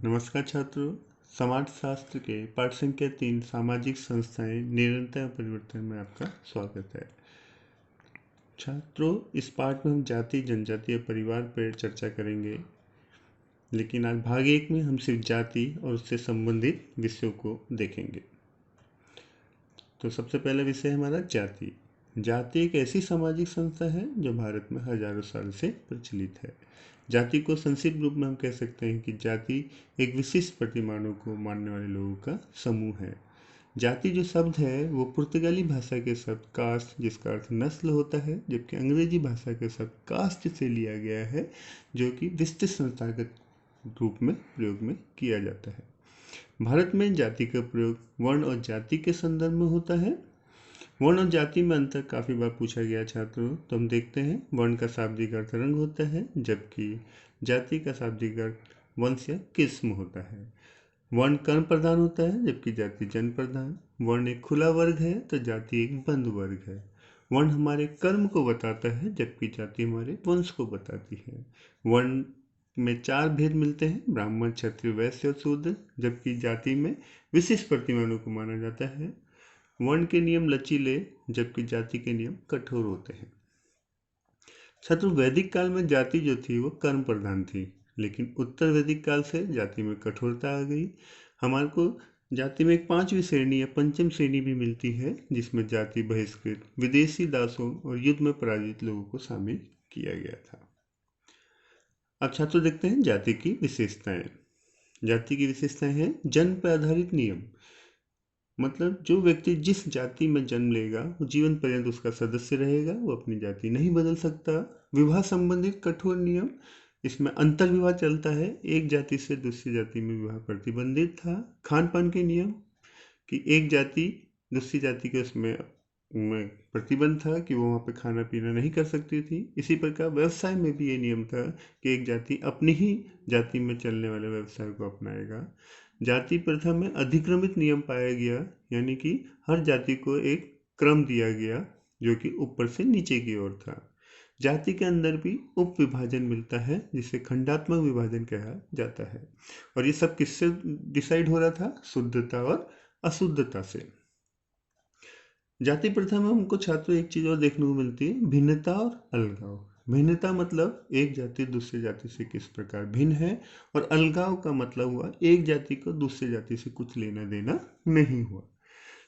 नमस्कार छात्रों। समाजशास्त्र के पाठ संख्या 3 सामाजिक संस्थाएं निरंतर परिवर्तन में आपका स्वागत है। छात्रों, इस पाठ में हम जाति, जनजाति और परिवार पर चर्चा करेंगे, लेकिन आज भाग 1 में हम सिर्फ जाति और उससे संबंधित विषयों को देखेंगे। तो सबसे पहला विषय हमारा जाति। जाति एक ऐसी सामाजिक संस्था है जो भारत में हजारों साल से प्रचलित है। जाति को संक्षिप्त रूप में हम कह सकते हैं कि जाति एक विशिष्ट प्रतिमानों को मानने वाले लोगों का समूह है। जाति जो शब्द है वो पुर्तगाली भाषा के शब्द कास्ट, जिसका अर्थ नस्ल होता है, जबकि अंग्रेजी भाषा के शब्द कास्ट से लिया गया है, जो कि विशिष्ट संस्थागत रूप में प्रयोग में किया जाता है। भारत में जाति का प्रयोग वर्ण और जाति के संदर्भ में होता है। वर्ण और जाति में अंतर काफ़ी बार पूछा गया छात्रों, तो हम देखते हैं वर्ण का शाब्दिक अर्थ रंग होता है, जबकि जाति का शाब्दिक अर्थ वंश या किस्म होता है। वर्ण कर्म प्रधान होता है, जबकि जाति जन प्रधान। वर्ण एक खुला वर्ग है तो जाति एक बंद वर्ग है। वर्ण हमारे कर्म को बताता है, जबकि जाति हमारे वंश को बताती है। वर्ण में 4 भेद मिलते हैं, ब्राह्मण, क्षत्रिय, वैश्य और शूद्र, जबकि जाति में विशिष्ट प्रतिमानों को माना जाता है। वर्ण के नियम लचीले, जबकि जाति के नियम कठोर होते हैं। छात्रों, वैदिक काल में जाति जो थी वो कर्म प्रधान थी, लेकिन उत्तर वैदिक काल से जाति में कठोरता आ गई। हमारे को जाति में एक 5वीं श्रेणी या पंचम श्रेणी भी मिलती है, जिसमें जाति बहिष्कृत, विदेशी दासों और युद्ध में पराजित लोगों को शामिल किया गया था। अब छात्रों देखते हैं जाति की विशेषताएं। जाति की विशेषताएं हैं जन्म पर आधारित नियम, मतलब जो व्यक्ति जिस जाति में जन्म लेगा वो जीवन पर्यंत उसका सदस्य रहेगा, वो अपनी जाति नहीं बदल सकता। विवाह संबंधित कठोर नियम, इसमें अंतर विवाह चलता है, एक जाति से दूसरी जाति में विवाह प्रतिबंधित था। खान पान के नियम कि एक जाति दूसरी जाति के उसमें प्रतिबंध था कि वो वहाँ पे खाना पीना नहीं कर सकती थी। इसी प्रकार व्यवसाय में भी ये नियम था कि एक जाति अपनी ही जाति में चलने वाले व्यवसाय को अपनाएगा। जाति प्रथा में अधिक्रमित नियम पाया गया, यानी कि हर जाति को एक क्रम दिया गया जो कि ऊपर से नीचे की ओर था। जाति के अंदर भी उप विभाजन मिलता है, जिसे खंडात्मक विभाजन कहा जाता है। और ये सब किससे डिसाइड हो रहा था? शुद्धता और अशुद्धता से। जाति प्रथा में हमको छात्रों एक चीज और देखने को मिलती है, भिन्नता और अलगाव। भिन्नता मतलब एक जाति दूसरी जाति से किस प्रकार भिन्न है, और अलगाव का मतलब हुआ एक जाति को दूसरी जाति से कुछ लेना देना नहीं हुआ।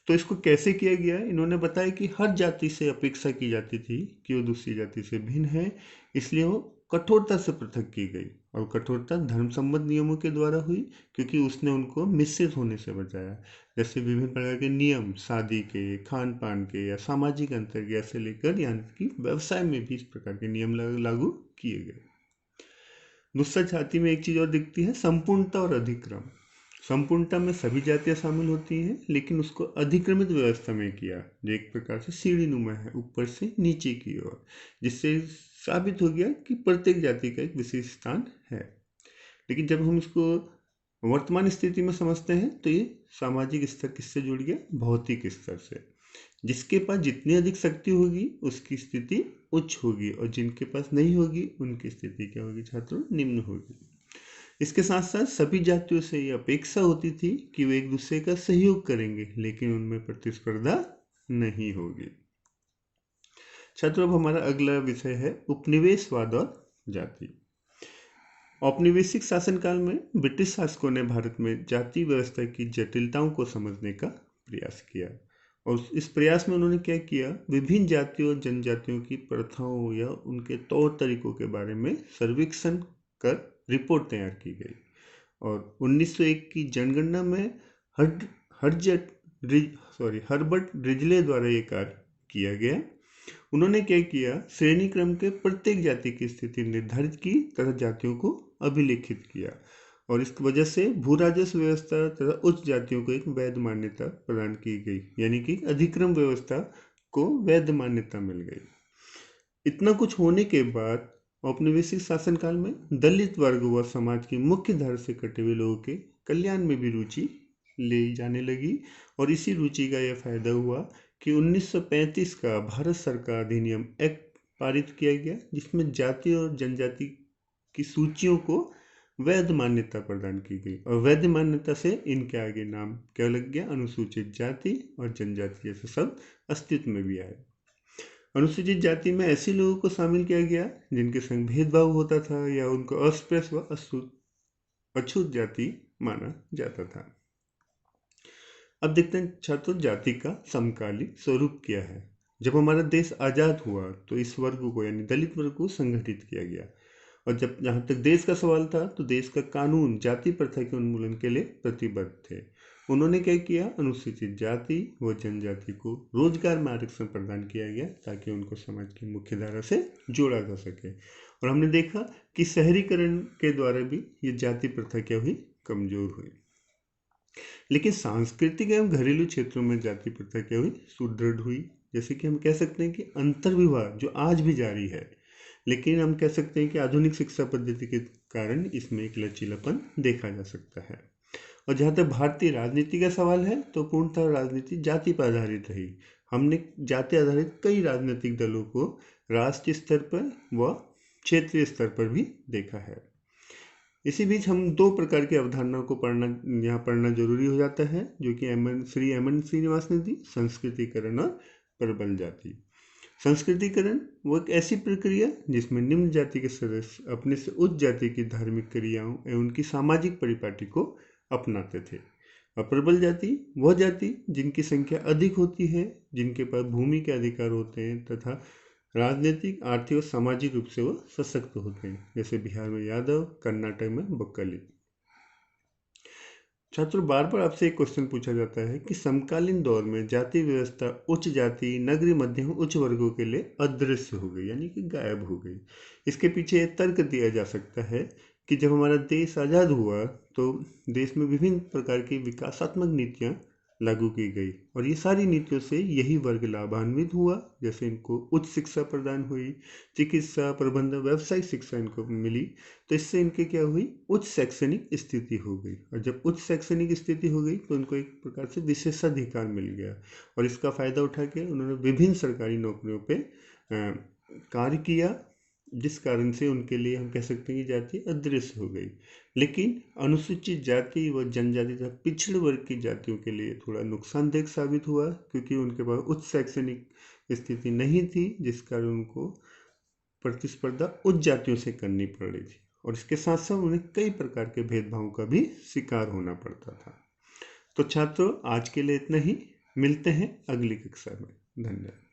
तो इसको कैसे किया गया? इन्होंने बताया कि हर जाति से अपेक्षा की जाती थी कि वो दूसरी जाति से भिन्न है, इसलिए वो कठोरता से पृथक की गई। और कठोरता धर्म संबद्ध नियमों के द्वारा हुई, क्योंकि उसने उनको मिश्रित होने से बचाया। जैसे विभिन्न प्रकार के नियम, शादी के, खान पान के या सामाजिक अंतर के, ऐसे लेकर यहाँ की व्यवसाय में भी इस प्रकार के नियम लागू किए गए। दूसरा जाति में एक चीज और दिखती है, संपूर्णता और अधिक्रम। संपूर्णता में सभी जातियां शामिल होती हैं, लेकिन उसको अधिक्रमित व्यवस्था में किया, जो एक प्रकार से सीढ़ी नुमा है ऊपर से नीचे की ओर, जिससे साबित हो गया कि प्रत्येक जाति का एक विशेष स्थान है। लेकिन जब हम इसको वर्तमान स्थिति में समझते हैं तो ये सामाजिक स्तर किससे जुड़ गया? भौतिक स्तर से। जिसके पास जितनी अधिक शक्ति होगी उसकी स्थिति उच्च होगी, और जिनके पास नहीं होगी उनकी स्थिति क्या होगी छात्रों? निम्न होगी। इसके साथ साथ सभी जातियों से ये अपेक्षा होती थी कि वे एक दूसरे का सहयोग करेंगे, लेकिन उनमें प्रतिस्पर्धा नहीं होगी। छात्रों, अब हमारा अगला विषय है उपनिवेशवाद और जाति। औपनिवेशिक शासनकाल में ब्रिटिश शासकों ने भारत में जाति व्यवस्था की जटिलताओं को समझने का प्रयास किया, और इस प्रयास में उन्होंने क्या किया? विभिन्न जातियों और जनजातियों की प्रथाओं या उनके तौर तरीकों के बारे में सर्वेक्षण कर रिपोर्ट तैयार की गई। और 1901 की जनगणना में हर्बर्ट रिजले द्वारा ये कार्य किया गया। उन्होंने क्या किया? श्रेणी क्रम के प्रत्येक जाति की स्थिति निर्धारित की तथा जातियों को अभिलेखित किया, और इस वजह से भू राजस्व व्यवस्था तथा उच्च जातियों को एक वैध मान्यता प्रदान की गई, यानी कि अधिक्रम व्यवस्था को वैध मान्यता मिल गई। इतना कुछ होने के बाद औपनिवेशिक शासनकाल में दलित वर्ग व समाज की मुख्य धारा से कटे हुए लोगों के कल्याण में भी रुचि ले जाने लगी, और इसी रुचि का यह फायदा हुआ कि 1935 का भारत सरकार अधिनियम एक्ट पारित किया गया, जिसमें जाति और जनजाति की सूचियों को वैध मान्यता प्रदान की गई और वैध मान्यता से इनके आगे नाम क्या लग गया, अनुसूचित जाति और जनजाति जैसे शब्द अस्तित्व में भी आए। अनुसूचित जाति में ऐसे लोगों को शामिल किया गया जिनके संग भेदभाव होता था या उनको अस्पृश्य व अछूत जाति माना जाता था। अब देखते हैं छात्रों, जाति का समकालीन स्वरूप क्या है। जब हमारा देश आज़ाद हुआ तो इस वर्ग को यानी दलित वर्ग को संगठित किया गया और जब जहाँ तक देश का सवाल था तो देश का कानून जाति प्रथा के उन्मूलन के लिए प्रतिबद्ध थे। उन्होंने क्या किया, अनुसूचित जाति व जनजाति को रोजगार में आरक्षण प्रदान किया गया ताकि उनको समाज की मुख्य धारा से जोड़ा जा सके। और हमने देखा कि शहरीकरण के द्वारा भी ये जाति प्रथा क्या हुई, कमजोर हुई। लेकिन सांस्कृतिक एवं घरेलू क्षेत्रों में जाति प्रथा क्या हुई, सुदृढ़ हुई। जैसे कि हम कह सकते हैं कि अंतर्विवाह जो आज भी जारी है, लेकिन हम कह सकते हैं कि आधुनिक शिक्षा पद्धति के कारण इसमें एक लचीलापन देखा जा सकता है। और जहाँ तक भारतीय राजनीति का सवाल है तो पूर्णतः राजनीति जाति पर आधारित रही। हमने जाति आधारित कई राजनीतिक दलों को राष्ट्रीय स्तर पर व क्षेत्रीय स्तर पर भी देखा है। इसी बीच हम दो प्रकार की अवधारणाओं को यहाँ पढ़ना जरूरी हो जाता है, जो कि श्री एम श्रीनिवास ने दी, संस्कृतिकरण और प्रबल जाति। संस्कृतिकरण वो एक ऐसी प्रक्रिया जिसमें निम्न जाति के सदस्य अपने से उच्च जाति की धार्मिक क्रियाओं एवं उनकी सामाजिक परिपाटी को अपनाते थे। और प्रबल जाति वह जाति जिनकी संख्या अधिक होती है, जिनके पास भूमि के अधिकार होते हैं तथा राजनीतिक, आर्थिक और सामाजिक रूप से वो सशक्त होते हैं, जैसे बिहार में यादव, कर्नाटक में बक्कली। छात्रों, बार बार आपसे एक क्वेश्चन पूछा जाता है कि समकालीन दौर में जाति व्यवस्था उच्च जाति, नगरीय, मध्यम, उच्च वर्गों के लिए अदृश्य हो गई, यानी कि गायब हो गई। इसके पीछे ये तर्क दिया जा सकता है कि जब हमारा देश आज़ाद हुआ तो देश में विभिन्न प्रकार की विकासात्मक नीतियाँ लागू की गई और ये सारी नीतियों से यही वर्ग लाभान्वित हुआ। जैसे इनको उच्च शिक्षा प्रदान हुई, चिकित्सा, प्रबंधन, व्यावसायिक शिक्षा इनको मिली, तो इससे इनके क्या हुई, उच्च शैक्षणिक स्थिति हो गई। और जब उच्च शैक्षणिक स्थिति हो गई तो इनको एक प्रकार से विशेषाधिकार मिल गया और इसका फायदा उठा के उन्होंने विभिन्न सरकारी नौकरियों पे कार्य किया, जिस कारण से उनके लिए हम कह सकते हैं कि जाति अदृश्य हो गई। लेकिन अनुसूचित जाति व जनजाति तथा पिछड़े वर्ग की जातियों के लिए थोड़ा नुकसानदेह साबित हुआ, क्योंकि उनके पास उच्च शैक्षणिक स्थिति नहीं थी, जिस कारण उनको प्रतिस्पर्धा उच्च जातियों से करनी पड़ रही थी और इसके साथ साथ उन्हें कई प्रकार के भेदभाव का भी शिकार होना पड़ता था। तो छात्रों, आज के लिए इतना ही। मिलते हैं अगली कक्षा में। धन्यवाद।